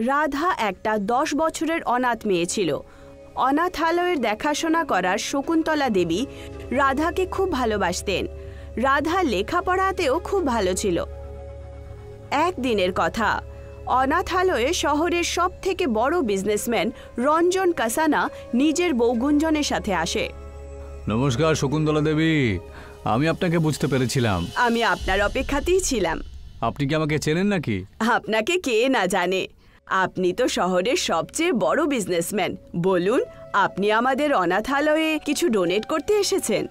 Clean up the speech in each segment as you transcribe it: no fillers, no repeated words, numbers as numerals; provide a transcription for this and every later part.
রাধা একটা 10 বছরের অনাথ মেয়ে ছিল। অনাথালয়ের দেখাশোনা করার শকুন্তলা দেবী রাধাকে খুব ভালোবাসতেন। রাধা লেখাপড়াতেও খুব ভালো ছিল। একদিনের কথা, অনাথালয়ে শহরের সবথেকে বড় বিজনেসম্যান রঞ্জন কাসানা নিজের বউ গুঞ্জনের সাথে আসে। নমস্কার শকুন্তলা দেবী, আমি আপনাকে বুঝতে পেরেছিলাম। আমি আপনার অপেক্ষাতেই ছিলাম। আপনি কি আমাকে চেনেন নাকি? আপনাকে কে না জানে, আপনি তো শহরের সবচেয়ে বড় বিজনেসম্যান। বলুন, আপনি আমাদের অনাথালয়ে কিছু ডোনেট করতে এসেছেন?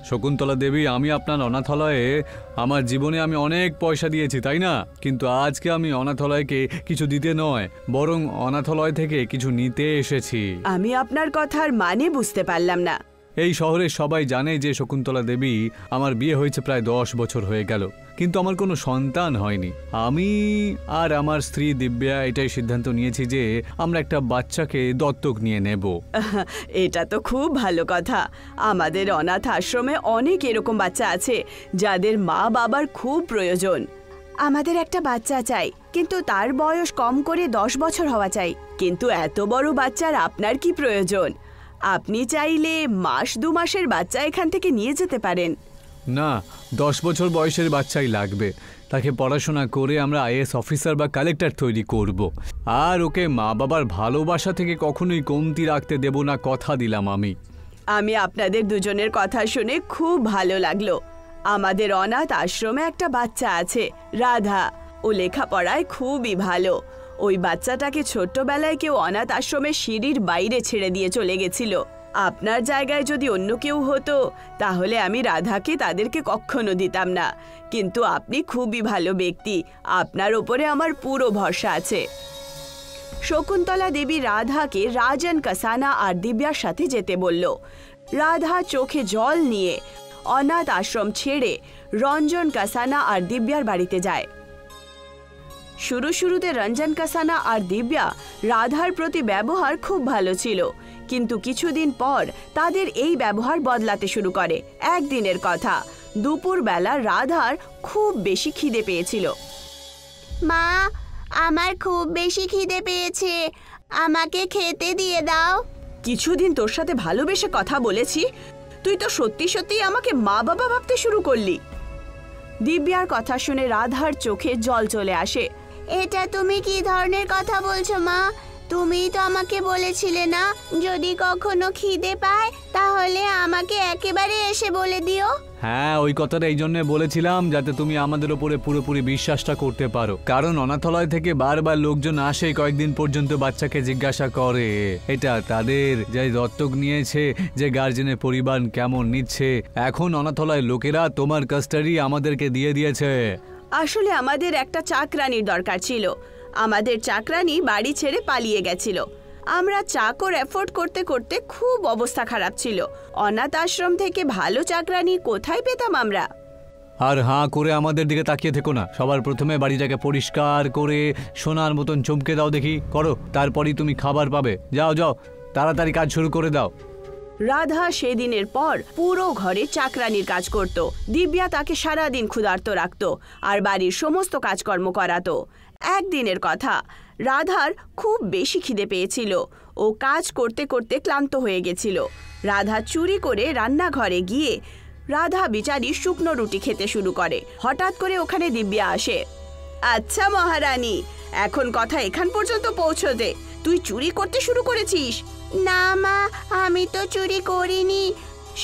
শকুন্তলা দেবী, আমি আপনার অনাথালয়ে আমার জীবনে আমি অনেক পয়সা দিয়েছি, তাই না? কিন্তু আজকে আমি অনাথালয়কে কিছু দিতে নয়, বরং অনাথালয় থেকে কিছু নিতে এসেছি। আমি আপনার কথার মানে বুঝতে পারলাম না। এই শহরের সবাই জানে যে শকুন্তলা দেবী, আমার বিয়ে হয়েছে প্রায় 10 বছর হয়ে গেল, কিন্তু আমার কোনো সন্তান হয়নি। আমি আর আমার স্ত্রী দিব্যা এটাই সিদ্ধান্ত নিয়েছি যে আমরা একটা বাচ্চাকে দত্তক নিয়ে নেব। এটা তো খুব ভালো কথা। আমাদের অনাথ আশ্রমে অনেক এরকম বাচ্চা আছে যাদের মা বাবার খুব প্রয়োজন। আমাদের একটা বাচ্চা চাই, কিন্তু তার বয়স কম করে 10 বছর হওয়া চাই। কিন্তু এত বড় বাচ্চার আপনার কি প্রয়োজন? আপনি চাইলে মাস 2 মাসের বাচ্চা এখান থেকে নিয়ে যেতে পারেন। না, 10 বছর বয়সের বাচ্চাই লাগবে। তাকে পড়াশোনা করে আমরা আইএএস অফিসার বা কালেক্টর তৈরি করব। আর ওকে মা বাবার ভালোবাসা থেকে কখনোই কমতি রাখতে দেব না, কথা দিলাম আমি। আমি আপনাদের দুজনের কথা শুনে খুব ভালো লাগলো। আমাদের অনাথ আশ্রমে একটা বাচ্চা আছে, রাধা। ও লেখাপড়ায় খুবই ভালো। ওই বাচ্চাটাকে ছোট্টবেলায় কেউ অনাথ আশ্রমের সিঁড়ির বাইরে ছেড়ে দিয়ে চলে গেছিল। আপনার জায়গায় যদি অন্য কেউ হতো তাহলে আমি রাধাকে তাদেরকে কখনো দিতাম না। কিন্তু আপনি খুবই ভালো ব্যক্তি, আপনার ওপরে আমার পুরো ভরসা আছে। শকুন্তলা দেবী রাধাকে রাজন কাসানা আর দিব্যার সাথে যেতে বলল। রাধা চোখে জল নিয়ে অনাথ আশ্রম ছেড়ে রঞ্জন কাসানা আর দিব্যার বাড়িতে যায়। শুরুতে রঞ্জন কাসানা আর দিব্যা রাধার প্রতি ব্যবহার খুব ভালো ছিল, কিন্তু কিছুদিন পর তাদের এই ব্যবহার বদলাতে শুরু করে। একদিনের কথা, দুপুরবেলা রাধার খুব বেশি খিদে পেয়েছিল। মা, আমার খুব বেশি খিদে পেয়েছে, আমাকে খেতে দিয়ে দাও। কিছুদিন তোর সাথে ভালোবেসে কথা বলেছি, তুই তো সত্যি সত্যি আমাকে মা বাবা ভাবতে শুরু করলি। দিব্যার কথা শুনে রাধার চোখে জল চলে আসে। এটা তুমি কি ধরনের কথা বলছো মা? তুমিই তো আমাকে বলেছিলে না, যদি কখনো খিদে পায় তাহলে আমাকে একেবারে এসে বলে দিও। হ্যাঁ, ওই কথাটা এই জন্য বলেছিলাম যাতে তুমি আমাদের ওপরে পুরোপুরি বিশ্বাসটা করতে পারো। কারণ অনাথালয় থেকে বারবার লোকজন আসে, কয়েকদিন পর্যন্ত বাচ্চাকে জিজ্ঞাসা করে এটা তাদের, যে দত্তক নিয়েছে, যে গার্জেনের পরিবার কেমন নিচ্ছে। এখন অনাথালয় লোকেরা তোমার কাস্টাডি আমাদেরকে দিয়ে দিয়েছে। আসলে আমাদের একটা চাকরানির দরকার ছিল। আমাদের চাকরানি বাড়ি ছেড়ে পালিয়ে গেছিল। আমরা চাকর এফোর্ড করতে করতে খুব অবস্থা খারাপ ছিল। অনাথ আশ্রম থেকে ভালো চাকরানি কোথায় পেতাম আমরা? আর হাঁ করে আমাদের দিকে তাকিয়ে থেকো না। সবার প্রথমে বাড়িটাকে পরিষ্কার করে সোনার মতন চমকে দাও দেখি, করো। তারপরই তুমি খাবার পাবে। যাও যাও, তাড়াতাড়ি কাজ শুরু করে দাও। রাধা সেদিনের পর পুরো ঘরে চাকরানির কাজ করত। দিব্যা তাকে সারাদিন ক্ষুধার্ত রাখত আর বাড়ির সমস্ত কাজকর্ম করাতো। একদিনের কথা, রাধার খুব বেশি খিদে পেয়েছিল। ও কাজ করতে করতে ক্লান্ত হয়ে গেছিল। রাধা চুরি করে রান্নাঘরে গিয়ে রাধা বিচারি শুকনো রুটি খেতে শুরু করে। হঠাৎ করে ওখানে দিব্যা আসে। আচ্ছা মহারানী, এখন কথা এখান পর্যন্ত পৌঁছতে তুই চুরি করতে শুরু করেছিস? না মা, আমি তো চুরি করিনি।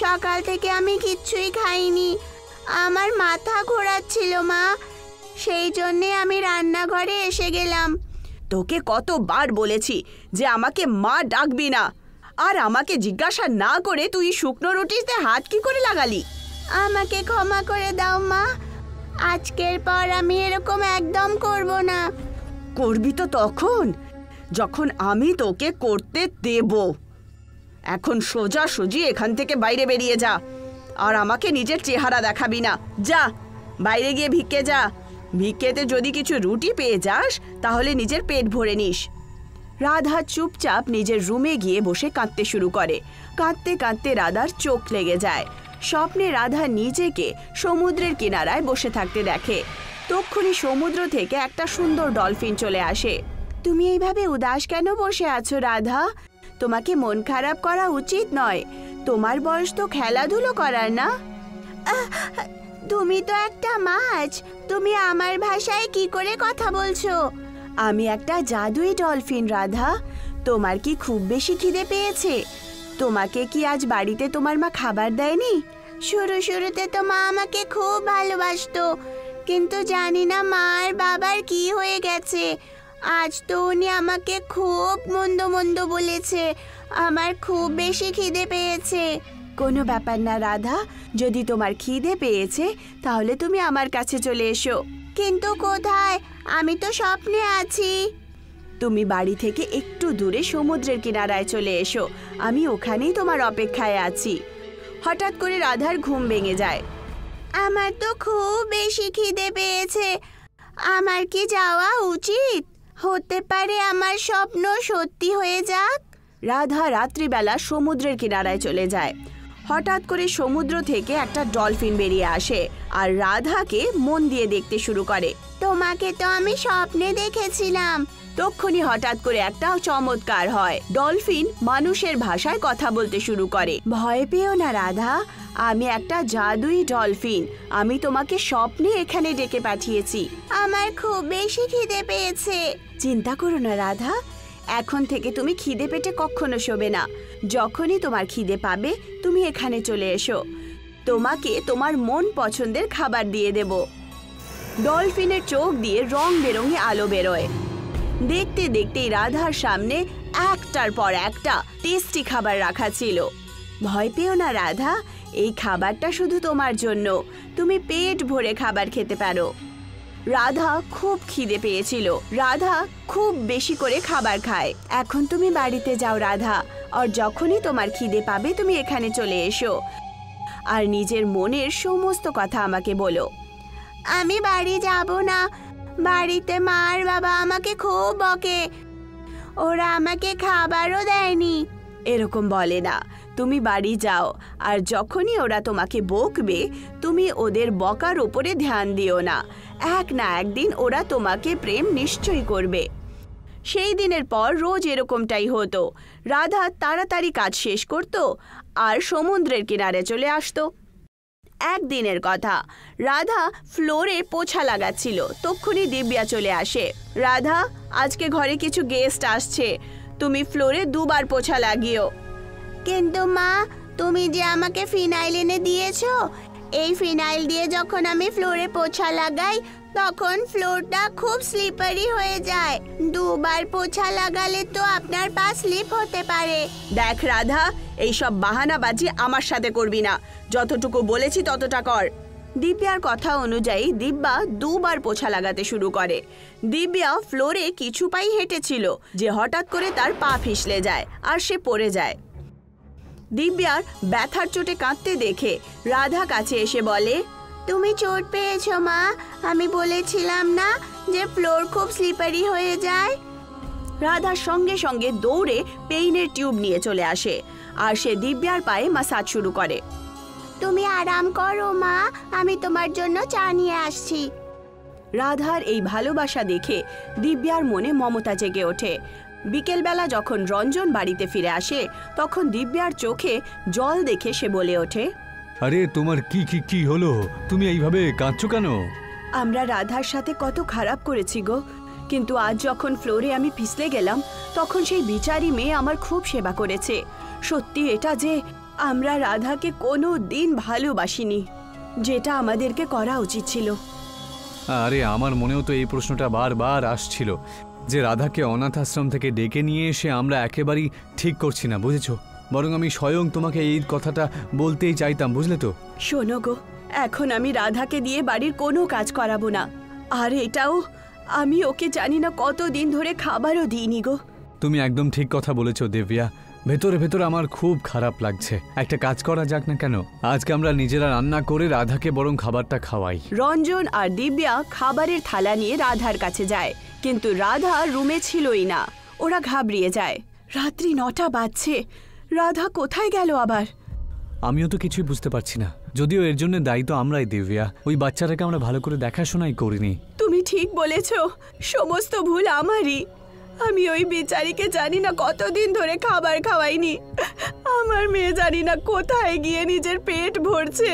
সকাল থেকে আমি কিচ্ছুই খাইনি। আমার মাথা ঘোরাচ্ছিল মা, সেই জন্যে আমি রান্নাঘরে এসে গেলাম। তোকে কতবার বলেছি যে আমাকে মা ডাকবি না, আর আমাকে জিজ্ঞাসা না করে তুই শুকনো রুটিতে হাত কি করে লাগালি? আমাকে ক্ষমা করে দাও মা, আজকের পর আমি এরকম একদম করব না। করবি তো তখন যখন আমি তোকে করতে দেব। এখন সোজাসুজি এখান থেকে বাইরে বেরিয়ে যা, আর আমাকে নিজের চেহারা দেখাবি না। যা, বাইরে গিয়ে ভিক্ষে যা। ভিক্ষেতে যদি কিছু রুটি পেয়ে যাস তাহলে নিজের পেট ভরে নিস। রাধা চুপচাপ নিজের রুমে গিয়ে বসে কাঁদতে শুরু করে। কাঁদতে কাঁদতে রাধার চোখ লেগে যায়। স্বপ্নে রাধা নিজেকে সমুদ্রের কিনারায় বসে থাকতে দেখে। তক্ষুনি সমুদ্র থেকে একটা সুন্দর ডলফিন চলে আসে। তুমি এইভাবে উদাস কেন বসে আছো রাধা? তোমাকে মন খারাপ করা উচিত নয়। তোমার বয়স তো খেলাধুলো করার না। তুমি তো একটা মাছ, তুমি আমার ভাষায় কি করে কথা বলছো? আমি একটা জাদুই ডলফিন রাধা। তোমার কি খুব বেশি খিদে পেয়েছে? তোমাকে কি আজ বাড়িতে তোমার মা খাবার দেয়নি? শুরুতে তো মা আমাকে খুব ভালোবাসতো, কিন্তু জানি না মা আর বাবার কি হয়ে গেছে। আজ তো উনি আমাকে খুব মন্দ মন্দ বলেছে। আমার খুব বেশি খিদে পেয়েছে। কোনো ব্যাপার না রাধা, যদি তোমার খিদে পেয়েছে তাহলে তুমি আমার কাছে চলে এসো। কিন্তু কোথায়? আমি তো স্বপ্নে আছি। তুমি বাড়ি থেকে একটু দূরে সমুদ্রের কিনারায় চলে এসো, আমি ওখানেই তোমার অপেক্ষায় আছি। হঠাৎ করে রাধার ঘুম ভেঙে যায়। আমার তো খুব বেশি খিদে পেয়েছে। আমার কি যাওয়া উচিত? হতে পারে আমার স্বপ্ন সত্যি হয়ে যাক। রাধা রাত্রিবেলা সমুদ্রের কিনারায় চলে যায়। হঠাৎ করে সমুদ্র থেকে একটা ডলফিন বেরিয়ে আসে আর রাধাকে মন দিয়ে দেখতে শুরু করে। তোমাকে তো আমি স্বপ্নে দেখেছিলাম। তক্ষুনি হঠাৎ করে একটা চমৎকার হয়। ডলফিন মানুষের ভাষায় কথা বলতে শুরু করে। ভয় পেও না রাধা, আমি একটা জাদুই ডলফিন। আমি তোমাকে স্বপ্নে এখানে ডেকে পাঠিয়েছি। আমার খুব বেশি খিদে পেয়েছে। চিন্তা করো না রাধা, এখন থেকে তুমি খিদে পেটে কখনো শোবে না। যখনই তোমার খিদে পাবে তুমি এখানে চলে এসো, তোমাকে তোমার মন পছন্দের খাবার দিয়ে দেব। ডলফিনের চোখ দিয়ে রং বেরঙি আলো বেরোয়। দেখতে দেখতেই রাধার সামনে একটার পর একটা টেস্টি খাবার রাখা ছিল। ভয় পেও না রাধা, এই খাবারটা শুধু তোমার জন্য। তুমি পেট ভরে খাবার খেতে পারো। রাধা খুব খিদে পেয়েছিল। রাধা খুব বেশি করে খাবার খায়। এখন তুমি বাড়িতে যাও রাধা, আর যখনই তোমার খিদে পাবে তুমি এখানে চলে এসো আর নিজের মনের সমস্ত কথা আমাকে বলো। আমি বাড়ি যাব না। বাড়িতে মা আর বাবা আমাকে খুব বকে। ওরা আমাকে খাবারও দেয়নি। এরকম বলে না, তুমি বাড়ি যাও, আর যখনই ওরা তোমাকে বকবে তুমি ওদের বকার উপরে ধ্যান দিও না। এক না একদিন ওরা তোমাকে প্রেম নিশ্চয়ই করবে। সেই দিনের পর রোজ এরকমটাই হতো। রাধা তাড়াতাড়ি কাজ শেষ করত আর সমুদ্রের কিনারে চলে আসতো। একদিনের কথা, রাধা ফ্লোরে পোছা লাগাচ্ছিল। তক্ষুনি দিব্যা চলে আসে। রাধা, আজকে ঘরে কিছু গেস্ট আসছে, তুমি ফ্লোরে 2 বার পোছা লাগিও। কিন্তু মা, তুমি যে আমাকে ফিনাইল এনে দিয়েছো, এই ফিনাইল দিয়ে যখন আমি ফ্লোরে পোছা লাগাই তখন ফ্লোরটা খুব স্লিপারি হয়ে যায়। 2 বার পোছা লাগালে তো আপনার পা স্লিপ হতে পারে। দেখ রাধা, এইসব বাহানাবাজি আমার সাথে করবি না। যতটুকু বলেছি ততটা কর। দিব্যার কথা অনুযায়ী দিব্যা 2 বার পোছা লাগাতে শুরু করে। দিব্যা ফ্লোরে কিছু পাই হেঁটেছিল যে হঠাৎ করে তার পা পিছলে যায় আর সে পড়ে যায়। দিব্যার ব্যথার চোটে কাঁদতে দেখে রাধা কাছে এসে বলে, তুমি চোট পেয়েছো মা? আমি বলেছিলাম না যে ফ্লোর খুব স্লিপারি হয়ে যায়। রাধা সঙ্গে সঙ্গে দৌড়ে পেইনের টিউব নিয়ে চলে আসে আর সে দিব্যার পায়ে মাসাজ শুরু করে। তুমি আরাম করো মা, আমি তোমার জন্য চা নিয়ে আসছি। রাধার এই ভালোবাসা দেখে দিব্যার মনে মমতা জেগে ওঠে। বিকেলবেলা যখন রঞ্জন বাড়িতে ফিরে আসে তখন দিব্যার চোখে জল দেখে সে বলে ওঠে, আরে তোমার কি কি কি হলো? তুমি এইভাবে কাঁদছো কেন? আমরা রাধার সাথে কত খারাপ করেছি গো, কিন্তু আজ যখন ফ্লোরে আমি পিছলে গেলাম তখন সেই বিচারি মেয়ে আমার খুব সেবা করেছে। সত্যি এটা যে আমরা রাধাকে কোনো দিন ভালোবাসিনি, যেটা আমাদেরকে করা উচিত ছিল। আরে আমার মনেও তো এই প্রশ্নটা বারবার আসছিল যে রাধাকে অনাথ আশ্রম থেকে ডেকে নিয়ে এসে আমরা একেবারেই ঠিক করছি না, বুঝেছো? বরং আমি স্বয়ং তোমাকে এই কথাটা বলতেই চাইতাম, বুঝলে তো? শোনো গো, এখন আমি রাধাকে দিয়ে বাড়ির কোনো কাজ করাবো না। আর এটাও আমি ওকে জানি না কতদিন ধরে খাবারও দিইনি গো। তুমি একদম ঠিক কথা বলেছো দিব্যা। ভেতরে ভেতরে আমার খুব খারাপ লাগছে। একটা কাজ করা যাক না কেন, আজকে আমরা নিজেরা রান্না করে রাধাকে বরং খাবারটা খাওয়াই। রঞ্জন আর দিব্যা খাবারের থালা নিয়ে রাধার কাছে যায়, কিন্তু রাধা রুমে ছিলই না। ওরা ঘাবড়িয়ে যায়। রাত্রি 9টা বাজছে, রাধা কোথায় গেল আবার? আমিও তো কিছুই বুঝতে পারছি না। যদিও এর জন্য দায়ী তো আমরাই দিব্যা। ওই বাচ্চাটাকে আমরা ভালো করে দেখাশোনাই করিনি। তুমি ঠিক বলেছ, সমস্ত ভুল আমারই। আমি ওই বেচারিকে জানি না কতদিন ধরে খাবার খাওয়াইনি। আমার মেয়ে জানি না কোথায় গিয়ে নিজের পেট ভরছে।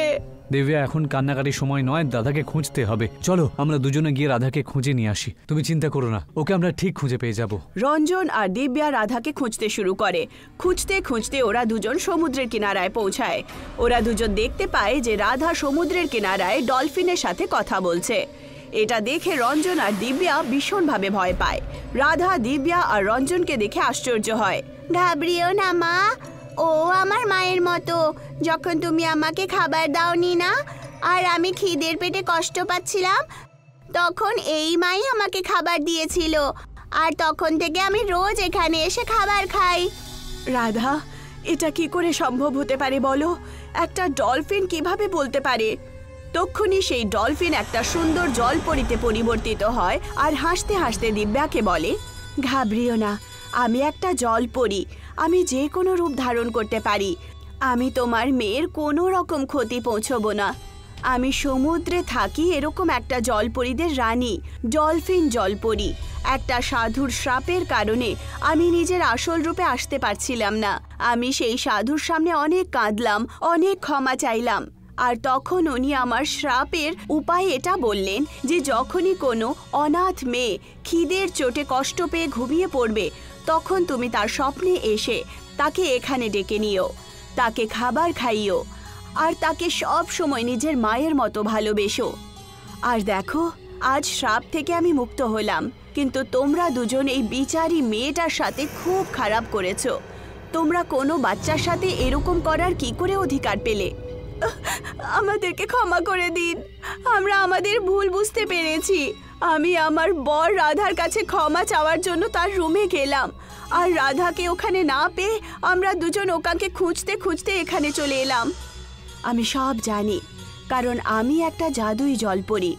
দিব্যা, এখন কান্নাকাটির সময় নয়, দাদাকে খুঁজতে হবে। চলো আমরা দুজনে গিয়ে রাধাকে খুঁজে নিয়ে আসি। তুমি চিন্তা করো না, ওকে আমরা ঠিক খুঁজে পেয়ে যাব। রঞ্জন আর দিব্যা রাধাকে খুঁজতে শুরু করে। খুঁজতে খুঁজতে ওরা দুজন সমুদ্রের কিনারায় পৌঁছায়। ওরা দুজন দেখতে পায় যে রাধা সমুদ্রের কিনারায় ডলফিনের সাথে কথা বলছে। এটা দেখে রঞ্জন আর দিব্যা ভীষণভাবে ভয় পায়। রাধা দিব্যা আর রঞ্জনকে দেখে আশ্চর্য হয়। ঘাবড়িও না মা, ও আমার মায়ের মতো। যখন তুমি আমাকে খাবার দাওনি না আর আমি খিদের পেটে কষ্ট পাচ্ছিলাম, তখন এই মাই আমাকে খাবার দিয়েছিল, আর তখন থেকে আমি রোজ এখানে এসে খাবার খাই। রাধা, এটা কি করে সম্ভব হতে পারে বলো? একটা ডলফিন কিভাবে বলতে পারে? তক্ষুনি সেই ডলফিন একটা সুন্দর জলপরীতে পরিবর্তিত হয় আর হাসতে হাসতে দিব্যাকে বলে, ঘাবড়িও না, আমি একটা জলপরী। আমি যে কোনো রূপ ধারণ করতে পারি। আমি তোমার মেয়ের কোনো রকম ক্ষতি পৌঁছবো না। আমি সমুদ্রে থাকি এরকম একটা জলপরীদের রানী, ডলফিন জলপরী। একটা সাধুর শ্রাপের কারণে আমি নিজের আসল রূপে আসতে পারছিলাম না। আমি সেই সাধুর সামনে অনেক কাঁদলাম, অনেক ক্ষমা চাইলাম। আর তখন উনি আমার শ্রাপের উপায় এটা বললেন যে যখনই কোনো অনাথ মেয়ে খিদের চোটে কষ্ট পেয়ে ঘুমিয়ে পড়বে, তখন তুমি তার স্বপ্নে এসে তাকে এখানে ডেকে নিও, তাকে খাবার খাইও, আর তাকে সব সময় নিজের মায়ের মতো ভালোবেসো। আর দেখো, আজ শ্রাপ থেকে আমি মুক্ত হলাম। কিন্তু তোমরা দুজন এই বিচারী মেয়েটার সাথে খুব খারাপ করেছো। তোমরা কোনো বাচ্চার সাথে এরকম করার কি করে অধিকার পেলে? আমাদেরকে ক্ষমা করে দিন, আমরা আমাদের ভুল বুঝতে পেরেছি। আমি আমার বর রাধার কাছে ক্ষমা চাওয়ার জন্য তার রুমে গেলাম, আর রাধাকে ওখানে না পেয়ে আমরা দুজন ওকাকে খুঁজতে খুঁজতে এখানে চলে এলাম। আমি সব জানি, কারণ আমি একটা জাদুই জলপরী।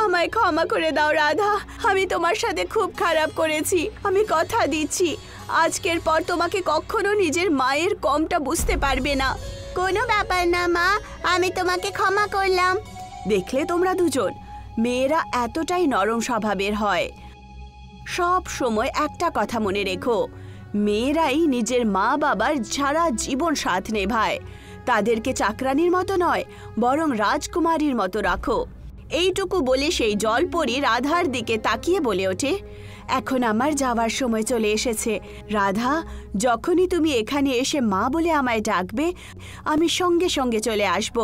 আমায় ক্ষমা করে দাও রাধা, আমি তোমার সাথে খুব খারাপ করেছি। আমি কথা দিচ্ছি, আজকের পর তোমাকে কখনো নিজের মায়ের কমটা বুঝতে পারবে না। কোনো ব্যাপার না মা, আমি তোমাকে ক্ষমা করলাম। দেখলে তোমরা দুজন, মেয়েরা এতটাই নরম স্বভাবের হয়। সব সময় একটা কথা মনে রেখো, মেয়েরাই নিজের মা বাবার সারা জীবন সাথ নেভায়। তাদেরকে চাকরানির মতো নয়, বরং রাজকুমারীর মতো রাখো। এইটুকু বলে সেই জলপরী রাধার দিকে তাকিয়ে বলে ওঠে, এখন আমার যাওয়ার সময় চলে এসেছে। রাধা, যখনই তুমি এখানে এসে মা বলে আমায় ডাকবে, আমি সঙ্গে সঙ্গে চলে আসব।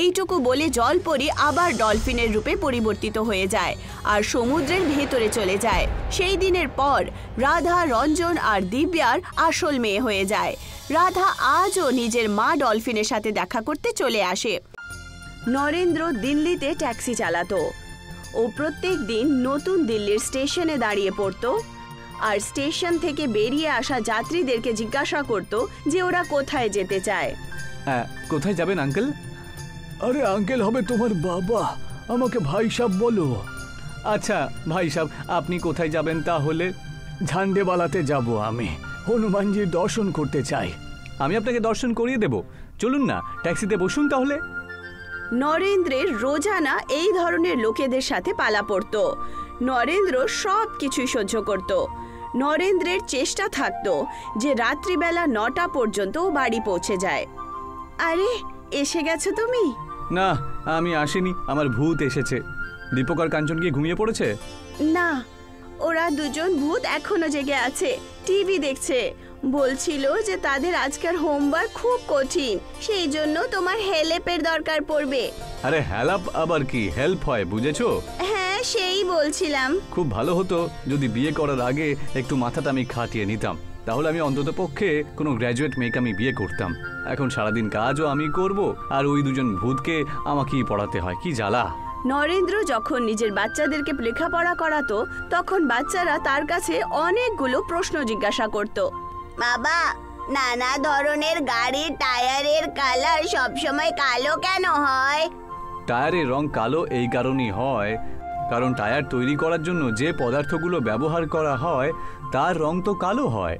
এইটুকু বলে জলপরী আবার ডলফিনের রূপে পরিবর্তিত হয়ে যায় আর সমুদ্রের ভেতরে চলে যায়। সেই দিনের পর রাধা, রঞ্জন আর দিব্যার আসল মেয়ে হয়ে যায়। রাধা আজও নিজের মা ডলফিনের সাথে দেখা করতে চলে আসে। নরেন্দ্র দিল্লিতে ট্যাক্সি চালাতো। ও প্রত্যেক দিন নতুন দিল্লির স্টেশনে দাঁড়িয়ে পড়তো আর স্টেশন থেকে বেরিয়ে আসা যাত্রীদেরকে জিজ্ঞাসা করত যে ওরা কোথায় যেতে চায়। হ্যাঁ, কোথায় যাবেন আঙ্কেল? আরে আঙ্কেল হবে তোমার বাবা, আমাকে ভাই সাহেব বলো। আচ্ছা ভাই সাহেব, আপনি কোথায় যাবেন তাহলে? ঝান্ডেবালাতে যাব আমি, হনুমানজির দর্শন করতে চাই। আমি আপনাকে দর্শন করিয়ে দেব, চলুন না ট্যাক্সিতে বসুন তাহলে। নরেন্দ্রের রোজানা এই ধরনের লোকেদের সাথে পালা পড়তো। নরেন্দ্র সব কিছুই সহ্য করত। নরেন্দ্রের চেষ্টা থাকতো যে রাত্রিবেলা 9টা পর্যন্ত বাড়ি পৌঁছে যায়। আরে, এসে গেছো তুমি? না, আমি আসিনি, আমার ভূত এসেছে। দীপক আর কাঞ্চন গিয়ে ঘুমিয়ে পড়েছে? না, ওরা দুজন ভূত এখনো জেগে আছে, টিভি দেখছে। বলছিল যে তাদের আজকের হোমওয়ার্ক খুব কঠিন, সেই জন্য তোমার হেল্পের দরকার পড়বে। আরে হেল্প আবার কি, হেল্প হয় বুঝেছো? হ্যাঁ, সেই বলছিলাম। খুব ভালো হতো যদি বিয়ে করার আগে একটু মাথাটা আমি খাটিয়ে নিতাম, তাহলে আমি অন্তত পক্ষে কোনো গ্র্যাজুয়েট মেয়েকে আমি বিয়ে করতাম। এখন সারাদিন কাজও আমি করব আর ওই দুজন ভূতকে আমাকেই পড়াতে হয়, কি জ্বালা। নরেন্দ্র যখন নিজের বাচ্চাদেরকে লেখাপড়া করাতো, তখন বাচ্চারা তার কাছে অনেকগুলো প্রশ্ন জিজ্ঞাসা করত। বাবা, নানা ধরনের গাড়ির টায়ারের কালার সবসময় কালো কেন হয়? টায়ারের রং কালো এই কারণেই হয় কারণ টায়ার তৈরি করার জন্য যে পদার্থগুলো ব্যবহার করা হয় তার রং তো কালো হয়।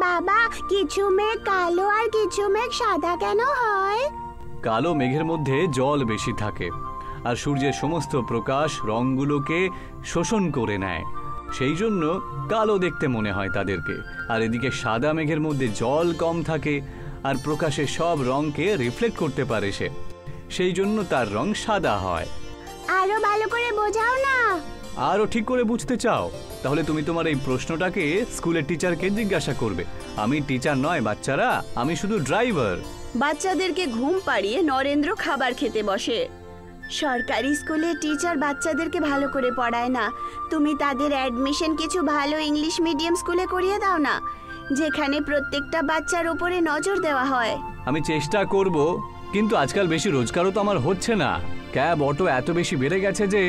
বাবা, কিছু মেঘ কালো আর কিছু মেঘ সাদা কেন হয়? কালো মেঘের মধ্যে জল বেশি থাকে আর সূর্যের সমস্ত প্রকাশ রংগুলোকে শোষণ করে নেয়। সেই জন্য কালো দেখতে মনে হয় তাদেরকে। আর এদিকে সাদা মেঘের মধ্যে জল কম থাকে আর প্রকাশে সব রঙকে রিফ্লেক্ট করতে পারে সে, সেই জন্য তার রং সাদা হয়। আরো ভালো করে বোঝাও না। আরও ঠিক করে বুঝতে চাও? তাহলে তুমি তোমার এই প্রশ্নটাকে স্কুলের টিচারকে জিজ্ঞাসা করবে। আমি টিচার নয় বাচ্চারা, আমি শুধু ড্রাইভার। বাচ্চাদেরকে ঘুম পাড়িয়ে নরেন্দ্র খাবার খেতে বসে। সরকারি স্কুলে টিচার বাচ্চাদেরকে ভালো করে পড়ায় না। তুমি তাদের অ্যাডমিশন কিছু ভালো ইংলিশ মিডিয়াম স্কুলে করিয়ে দাও না, যেখানে প্রত্যেকটা বাচ্চার উপরে নজর দেওয়া হয়। আমি চেষ্টা করব, কিন্তু আজকাল বেশি রোজগারও তো আমার হচ্ছে না। ক্যাব অটো এত বেশি বেড়ে গেছে যে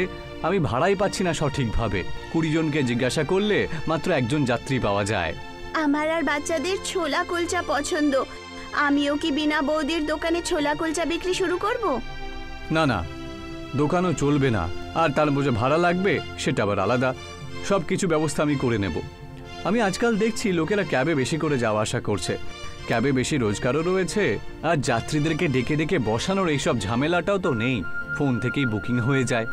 আমি ভাড়াই পাচ্ছি না সঠিকভাবে। 20 জনকে জিজ্ঞাসা করলে মাত্র একজন যাত্রী পাওয়া যায়। আমার আর বাচ্চাদের ছোলা কুলচা পছন্দ। আমিও কি বিনা বৌদির দোকানে ছোলা কুলচা বিক্রি শুরু করব? না না, দোকানও চলবে না, আর তার বোঝে ভাড়া লাগবে, সেটা আবার আলাদা। সব কিছু ব্যবস্থা আমি করে নেব। আমি আজকাল দেখছি লোকেরা ক্যাবে বেশি করে যাওয়া আসা করছে। ক্যাবে বেশি রোজগারও রয়েছে, আর যাত্রীদেরকে ডেকে ডেকে বসানোর এইসব ঝামেলাটাও তো নেই, ফোন থেকেই বুকিং হয়ে যায়।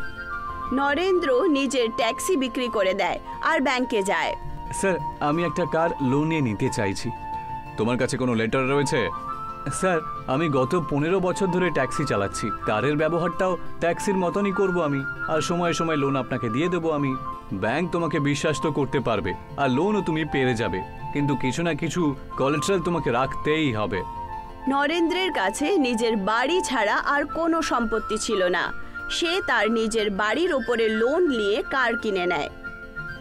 নরেন্দ্র নিজের ট্যাক্সি বিক্রি করে দেয় আর ব্যাংকে যায়। স্যার, আমি একটা কার লোনে নিতে চাইছি। তোমার কাছে কোনো লেটার রয়েছে? স্যার, আমি গত 15 বছর ধরে ট্যাক্সি চালাচ্ছি। কারের ব্যবহারটাও ট্যাক্সির মতনই করব আমি, আর সময় সময় লোন আপনাকে দিয়ে দেবো আমি। ব্যাংক তোমাকে বিশ্বাস তো করতে পারবে, আর লোনও তুমি পেয়ে যাবে, কিন্তু কিছু না কিছু কোলাটেরাল তোমাকে রাখতেই হবে। নরেন্দ্রের কাছে নিজের বাড়ি ছাড়া আর কোনো সম্পত্তি ছিল না। সে তার নিজের বাড়ির ওপরে লোন নিয়ে কার কিনে নেয়।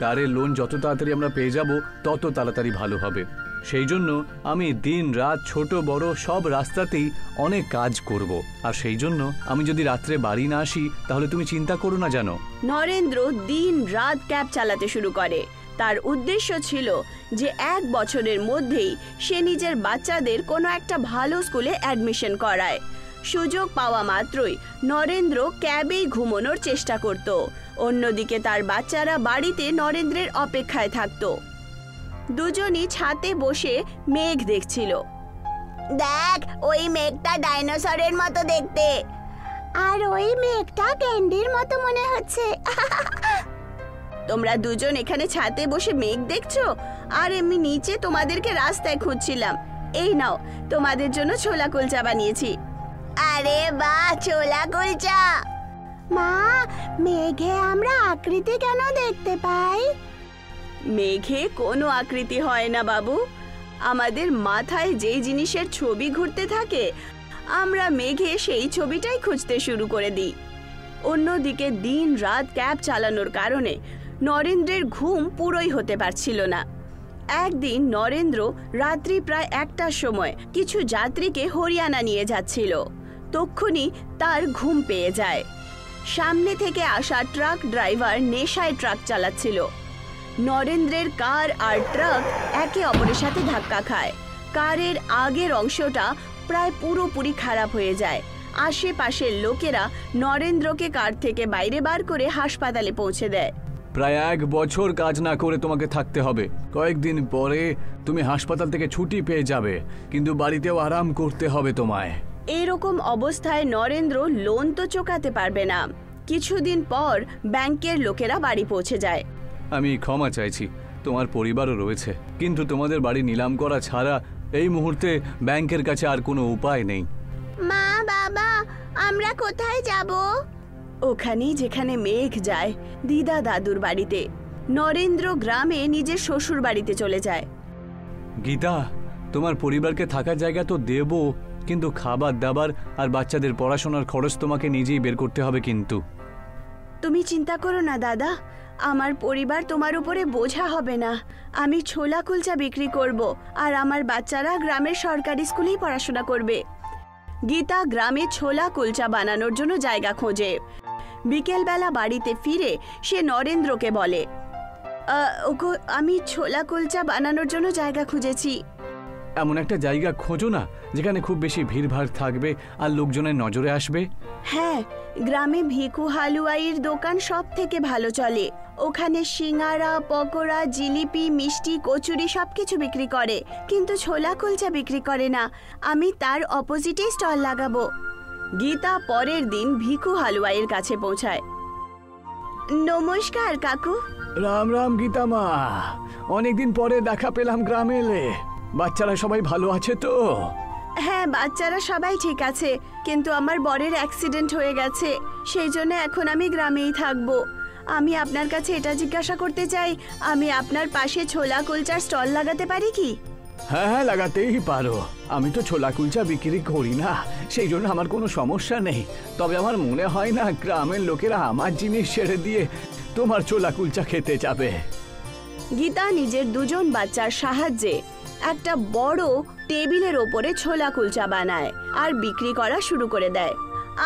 কারের লোন যত তাড়াতাড়ি আমরা পেয়ে যাব তত তাড়াতাড়ি ভালো হবে। সেই জন্য আমি দিন রাত ছোট বড় সব রাস্তাতেই অনেক কাজ করব, আর সেই জন্য আমি যদি রাত্রে বাড়ি না আসি তাহলে তুমি চিন্তা করো না জানো। নরেন্দ্র দিন রাত ক্যাব চালাতে শুরু করে। তার উদ্দেশ্য ছিল যে 1 বছরের মধ্যেই সে নিজের বাচ্চাদের কোনো একটা ভালো স্কুলে অ্যাডমিশন করায়। সুযোগ পাওয়া মাত্রই নরেন্দ্র ক্যাবেই ঘুমানোর চেষ্টা করত। অন্যদিকে তার বাচ্চারা বাড়িতে নরেন্দ্রের অপেক্ষায় থাকত। দুজনই ছাদে বসে মেঘ দেখছিল। দেখ, ওই মেঘটা ডাইনোসরের মতো দেখতে, আর ওই মেঘটা ক্যান্ডির মতো মনে হচ্ছে। তোমরা দুজন এখানে ছাদে বসে মেঘ দেখছো, আর আমি নিচে তোমাদেরকে রাস্তায় খুঁজছিলাম। এই নাও, তোমাদের জন্য ছোলা কুলচা বানিয়েছি। আরে বাহ, ছোলা কুলচা! মা, মেঘে আমরা আকৃতি কেন দেখতে পাই? মেঘে কোনো আকৃতি হয় না বাবু। আমাদের মাথায় যেই জিনিসের ছবি ঘুরতে থাকে, আমরা মেঘে সেই ছবিটাই খুঁজতে শুরু করে দিই। অন্যদিকে দিন রাত ক্যাব চালানোর কারণে নরেন্দ্রের ঘুম পুরোই হতে পারছিল না। একদিন নরেন্দ্র রাত্রি প্রায় 1টার সময় কিছু যাত্রীকে হরিয়ানা নিয়ে যাচ্ছিল। তক্ষুনি তার ঘুম পেয়ে যায়। সামনে থেকে আসা ট্রাক ড্রাইভার নেশায় ট্রাক চালাচ্ছিল। নরেন্দ্রের কার আর ট্রাক একে অপরের সাথে ধাক্কা খায়। কারের আগের অংশটা প্রায় পুরোপুরি খারাপ হয়ে যায়। আশেপাশের লোকেরা নরেন্দ্রকে কার থেকে বাইরে বার করে হাসপাতালে পৌঁছে দেয়। প্রায় 1 বছর কাজ না করে তোমাকে থাকতে হবে। কয়েকদিন পরে তুমি হাসপাতাল থেকে ছুটি পেয়ে যাবে, কিন্তু বাড়িতেও আরাম করতে হবে তোমায়। এরকম অবস্থায় নরেন্দ্র লোন তো চোকাতে পারবে না। কিছুদিন পর ব্যাংকের লোকেরা বাড়ি পৌঁছে যায়। আমি ক্ষমা চাইছি, তোমার পরিবারও রয়েছে, কিন্তু তোমাদের বাড়ি নিলাম করা ছাড়া এই মুহূর্তে ব্যাংকের কাছে আর কোনো উপায় নেই। মা, বাবা, আমরা কোথায় যাব? ওখানেই যেখানে মেঘ যায়, দিদা দাদুর বাড়িতে। নরেন্দ্র গ্রামে নিজের শ্বশুর বাড়িতে চলে যায়। গীতা, তোমার পরিবারকে থাকার জায়গা তো দেব, কিন্তু খাবার দাবার আর বাচ্চাদের পড়াশোনার খরচ তোমাকে নিজেই বের করতে হবে। কিন্তু তুমি চিন্তা করো না দাদা, আমার পরিবার তোমার উপরে বোঝা হবে না। আমি ছোলা কুলচা বিক্রি করব, আর আমার বাচ্চারা গ্রামের সরকারি স্কুলেই পড়াশোনা করবে। গীতা গ্রামে ছোলা কুলচা বানানোর জন্য জায়গা খোঁজে। বিকেলবেলা বাড়িতে ফিরে সে নরেন্দ্রকে বলে, ওগো, আমি ছোলা কুলচা বানানোর জন্য জায়গা খুঁজেছি। এমন একটা জায়গা খোঁজো না যেখানে খুব বেশি ভিড়ভাড় থাকবে আর লোকজনের নজরে আসবে। হ্যাঁ, গ্রামে ভিকু হালুয়াইয়ের দোকান সব থেকে ভালো চলে। ওখানে সিঙ্গারা, পকোড়া, জিলিপি, মিষ্টি, কচুরি সবকিছু বিক্রি করে, কিন্তু ছোলা কুলচা বিক্রি করে না। আমি তার অপোজিটে স্টল লাগাবো। গীতা পরের দিন ভিকু হালুয়াইয়ের কাছে পৌঁছায়। নমস্কার কাকু। রাম রাম গীতা মা, অনেকদিন পরে দেখা পেলাম গ্রামে এলে। বাচ্চারা সবাই ভালো আছে তো? হ্যাঁ, বাচ্চারা সবাই ঠিক আছে, কিন্তু আমার বরের অ্যাক্সিডেন্ট হয়ে গেছে, সেই জন্য এখন আমি গ্রামেই থাকবো। আমি আপনার কাছে এটা জিজ্ঞাসা করতে চাই, আমি আপনার পাশে ছোলা কুলচার স্টল লাগাতে পারি কি? হ্যাঁ হ্যাঁ, লাগাতেই পারো। আমি তো ছোলা কুলচা বিক্রি করি না, সেই জন্য আমার কোনো সমস্যা নেই। তবে আমার মনে হয় না গ্রামের লোকেরা আমার জিনিস ছেড়ে দিয়ে তোমার ছোলা কুলচা খেতে যাবে। গীতা নিজের দুজন বাচ্চার সাহায্যে একটা বড় টেবিলের ওপরে ছোলা কুলচা বানায় আর বিক্রি করা শুরু করে দেয়।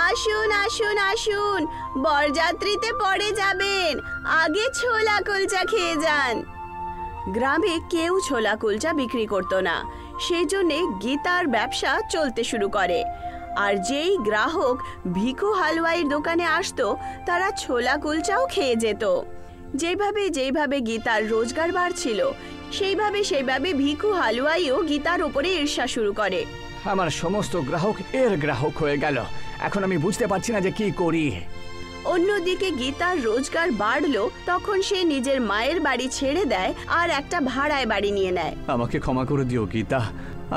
আসুন আসুন আসুন, বরযাত্রীতে পড়ে যাবেন, আগে ছোলা কুলচা খেয়ে যান। গ্রামে কেউ ছোলা কুলচা বিক্রি করতো না, সেই জন্যে গীতার ব্যবসা চলতে শুরু করে। আর যেই গ্রাহক ভিখু হালুয়াইয়ের দোকানে আসতো, তারা ছোলা কুলচাও খেয়ে যেত। যেভাবে গীতার রোজগার বাড়ছিল, সেইভাবে ভিখু হালুয়াইও গীতার উপরে ঈর্ষা শুরু করে। আমার সমস্ত গ্রাহক এর গ্রাহক হয়ে গেল, এখন আমি বুঝতে পারছি না যে কি করি। অন্যদিকে গীতার রোজগার বাড়লো, তখন সে নিজের মায়ের বাড়ি ছেড়ে দেয় আর একটা ভাড়ায় বাড়ি নিয়ে নেয়। আমাকে ক্ষমা করে দিও গীতা,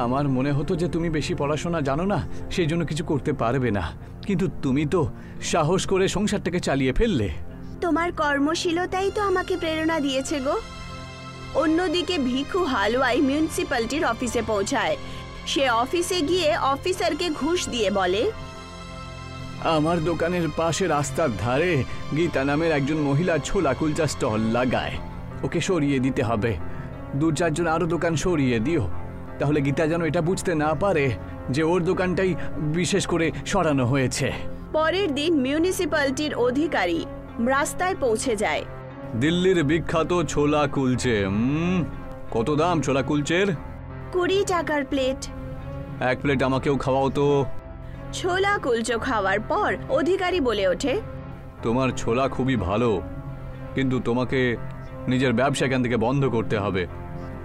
আমার মনে হতো যে তুমি বেশি পড়াশোনা জানো না, সেই জন্য কিছু করতে পারবে না, কিন্তু তুমি তো সাহস করে সংসারটাকে চালিয়ে ফেললে। তোমার কর্মশীলতাই তো আমাকে প্রেরণা দিয়েছে গো। অন্যদিকে ভিখু হালুয়াই মিউনিসিপ্যালিটির অফিসে পৌঁছায়। সে অফিসে গিয়ে অফিসারকে ঘুষ দিয়ে বলে, আমার দোকানের পাশে রাস্তার ধারে গীতা নামের একজন মহিলা ছোলা কুলচা স্টল লাগায়, ওকে সরিয়ে দিতে হবে। 2-4 জন আরো দোকান সরিয়ে দিও, তাহলে গীতা যেন এটা বুঝতে না পারে যে ওর দোকানটাই বিশেষ করে সরানো হয়েছে। পরের দিন মিউনিসিপ্যালিটির অধিকারী রাস্তায় পৌঁছে যায়। দিল্লির বিখ্যাত ছোলা কুলচে। কত দাম ছোলা কুলচের? 20 টাকার প্লেট। 1 প্লেট আমাকেও খাওয়াও তো। ছোলা কুলচো খাওয়ার পর অধিকারী বলে ওঠে, তোমার ছোলা খুবই ভালো, কিন্তু তোমাকে নিজের ব্যবসা এখান থেকে বন্ধ করতে হবে,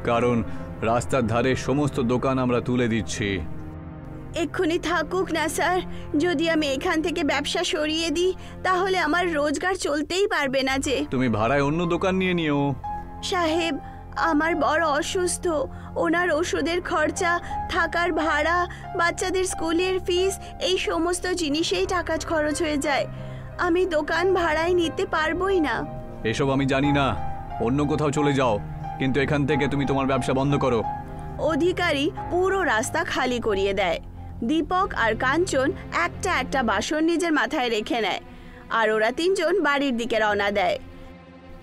কারণ রাস্তার ধারে সমস্ত দোকান আমরা তুলে দিচ্ছি। এক্ষুনি থাকুক না স্যার, যদি আমি এখান থেকে ব্যবসা সরিয়ে দিই তাহলে আমার রোজগার চলতেই পারবে না যে। তুমি ভাড়ায় অন্য দোকান নিয়ে নিও। সাহেব, আমার বড় অসুস্থ, ওনার ওষুধের খরচা, থাকার ভাড়া, বাচ্চাদের স্কুলের ফিস, এই সমস্ত জিনিসেই টাকা খরচ হয়ে যায়। আমি দোকান ভাড়ায় নিতে পারবোই না। এসব আমি জানি না, অন্য কোথাও চলে যাও, কিন্তু এখান থেকে তুমি তোমার ব্যবসা বন্ধ করো। অধিকারী পুরো রাস্তা খালি করিয়ে দেয়। দীপক আর কাঞ্চন একটা বাসন নিজের মাথায় রেখে নেয়, আর ওরা 3 জন বাড়ির দিকে রওনা দেয়।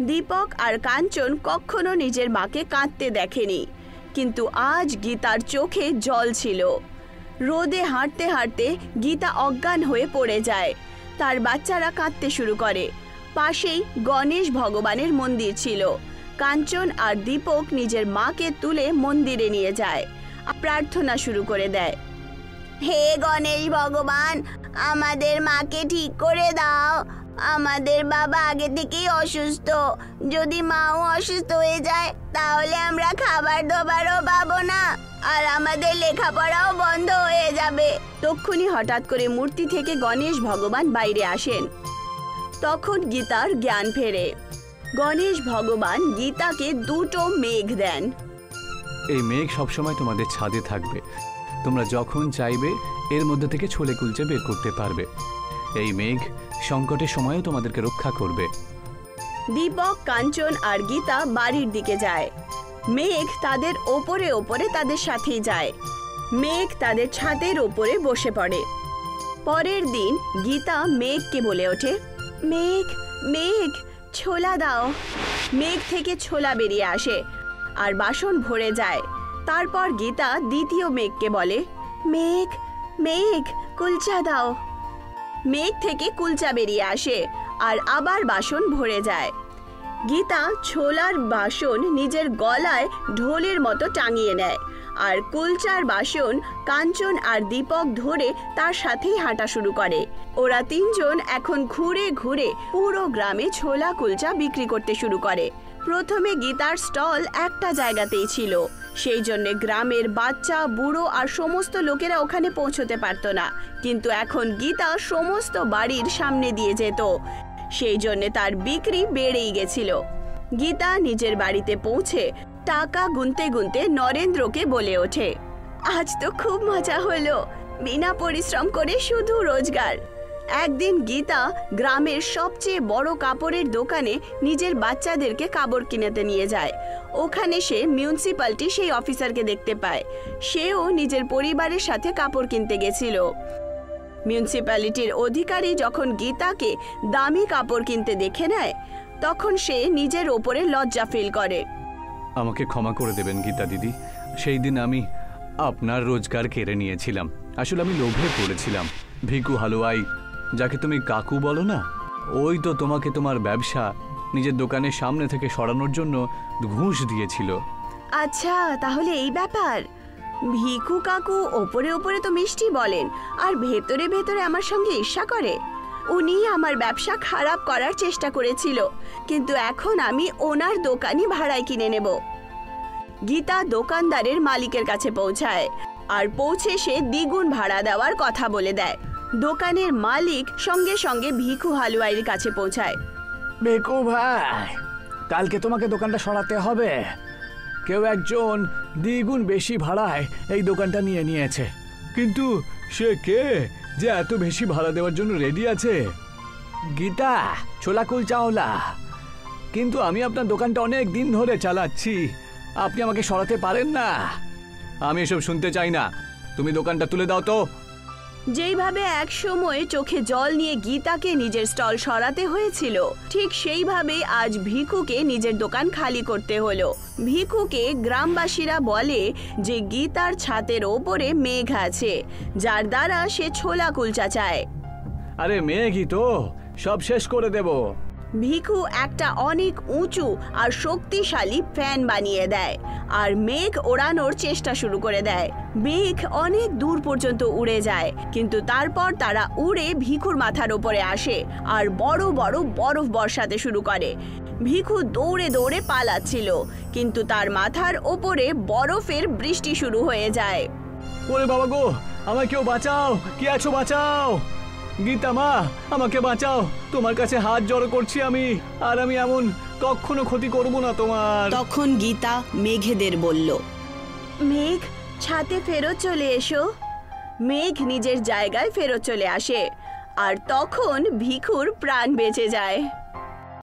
দীপক আর কাঞ্চন কখনো নিজের মাকে কাঁদতে দেখেনি, কিন্তু আজ গীতার চোখে জল ছিল। রোদে হাঁটতে হাঁটতে গীতা অজ্ঞান হয়ে পড়ে যায়। তার বাচ্চারা কাঁদতে শুরু করে। পাশেই গণেশ ভগবানের মন্দির ছিল। কাঞ্চন আর দীপক নিজের মাকে তুলে মন্দিরে নিয়ে যায়, প্রার্থনা শুরু করে দেয়। হে গণেশ ভগবান, আমাদের মাকে ঠিক করে দাও। আমাদের বাবা আগে থেকেই অসুস্থ, যদি মাও অসুস্থ হয়ে যায় তাহলে আমরা খাবার দাবারও পাবো না, আর আমাদের লেখাপড়াও বন্ধ হয়ে যাবে। তক্ষুনি হঠাৎ করে মূর্তি থেকে গণেশ ভগবান বাইরে আসেন। তখন গীতার জ্ঞান ফেরে। গণেশ ভগবান গীতাকে 2টো মেঘ দেন। এই মেঘ সবসময় তোমাদের ছাদে থাকবে, তোমরা যখন চাইবে এর মধ্যে থেকে ছোলে কুলচে বের করতে পারবে। এই মেঘ সংকটের সময়ও তোমাদেরকে রক্ষা করবে। দীপক, কাঞ্চন আর গীতা বাড়ির দিকে যায়। মেঘ তাদের ওপরে তাদের সাথেই যায়। মেঘ তাদের ছাদের ওপরে বসে পড়ে। পরের দিন গীতা মেঘকে বলে ওঠে, মেঘ মেঘ ছোলা দাও। মেঘ থেকে ছোলা বেরিয়ে আসে আর বাসন ভরে যায়। তারপর গীতা দ্বিতীয় মেঘকে বলে, মেঘ মেঘ কুলচা দাও। মেঘ থেকে কুলচা বেরিয়ে আসে আর আবার বাসন ভরে যায়। গীতা ছোলার বাসন নিজের গলায় ঢোলের মতো টাঙিয়ে নেয়, আর কুলচার বাসন কাঞ্চন আর দীপক ধরে তার সাথেই হাঁটা শুরু করে। ওরা 3 জন এখন ঘুরে ঘুরে পুরো গ্রামে ছোলা কুলচা বিক্রি করতে শুরু করে। প্রথমে গীতার স্টল একটা জায়গাতেই ছিল, সেই জন্য গ্রামের বাচ্চা, বুড়ো আর সমস্ত লোকেরা ওখানে পৌঁছতে পারত না, কিন্তু এখন গীতা সমস্ত বাড়ির সামনে দিয়ে যেত। সেই জন্য তার বিক্রি বেড়েই গেছিল। গীতা নিজের বাড়িতে পৌঁছে টাকা গুনতে গুনতে নরেন্দ্রকে বলে ওঠে, আজ তো খুব মজা হলো, বিনা পরিশ্রম করে শুধু রোজগার। একদিন গীতা গ্রামের সবচেয়ে বড় কাপড়ের দোকানে নিজের বাচ্চাদেরকে কাপড় কিনতে নিয়ে যায়। ওখানে সে মিউনিসিপ্যালিটি সেই অফিসারকে দেখতে পায়। সেও নিজের পরিবারের সাথে কাপড় কিনতে গেছিল। মিউনিসিপ্যালিটির অধিকারী যখন গীতাকে দামি কাপড় কিনতে দেখে নেয়, তখন সে নিজের ওপরে লজ্জা ফিল করে। আমাকে ক্ষমা করে দেবেন গীতা দিদি, সেই দিন আমি আপনার রোজগার কেড়ে নিয়েছিলাম। আসলে আমি লোভে পড়েছিলাম। ভিকু হালুয়াই, যাকে তুমি কাকু বলো না, ওই তো তোমাকে তোমার ব্যবসা নিজের দোকানের সামনে থেকে সরানোর জন্য ঘুষ দিয়েছিল। আচ্ছা, তাহলে এই ব্যাপার। ভিকু কাকু ওপরে ওপরে তো মিষ্টি বলেন, আর ভেতরে ভেতরে আমার সঙ্গে ঈর্ষা করে। উনি আমার ব্যবসা খারাপ করার চেষ্টা করেছিল, কিন্তু এখন আমি ওনার দোকানই ভাড়ায় কিনে নেব। গীতা দোকানদারের মালিকের কাছে পৌঁছায়, আর পৌঁছে সে দ্বিগুণ ভাড়া দেওয়ার কথা বলে দেয়। দোকানের মালিক সঙ্গে সঙ্গে ভিকু হালুয়াইয়ের কাছে পৌঁছায়। বেকু ভাই, কালকে তোমাকে দোকানটা সরাতে হবে। কেউ একজন দ্বিগুণ বেশি ভাড়ায় এই দোকানটা নিয়ে নিয়েছে। কিন্তু সে কে যে এত বেশি ভাড়া দেওয়ার জন্য রেডি আছে? গীতা, ছোলা কুলচাওলা। কিন্তু আমি আপনার দোকানটা অনেক দিন ধরে চালাচ্ছি, আপনি আমাকে সরাতে পারেন না। আমি এসব শুনতে চাই না, তুমি দোকানটা তুলে দাও তো। যেইভাবে এক সময় চোখে জল নিয়ে গীতাকে নিজের স্টল সরাতে হয়েছিল, ঠিক সেইভাবেই আজ ভিকুকে নিজের দোকান খালি করতে হলো। ভিকুকে গ্রামবাসীরা বলে যে গীতার ছাদের ওপরে মেঘ আছে, যার দ্বারা সে ছোলা কুলচা চায়। আরে মেঘই তো, সব শেষ করে দেব। ভিকু একটা অনেক উঁচু আর শক্তিশালী ফ্যান বানিয়ে দেয়, আর মেঘ ওড়ানোর চেষ্টা শুরু করে দেয়। মেঘ অনেক দূর পর্যন্ত উড়ে যায়, কিন্তু তারপর তারা উড়ে ভিকুর মাথার উপরে আসে আর বড় বড় বরফ বর্ষাতে শুরু করে। ভিকু দৌড়ে দৌড়ে পালাচ্ছিল, কিন্তু তার মাথার ওপরে বরফের বৃষ্টি শুরু হয়ে যায়। ওরে বাবা গো, আমায় কেউ বাঁচাও, কে আছো বাঁচাও। গীতা মা, আমাকে বাঁচাও, তোমার কাছে হাত জড়ো করছি আমি, আর আমি এমন কখনো ক্ষতি করব না তোমার। তখন গীতা মেঘেদের বলল, মেঘ, ছাদে ফেরত চলে এসো। মেঘ নিজের জায়গায় ফেরত চলে আসে, আর তখন ভিকুর প্রাণ বেঁচে যায়।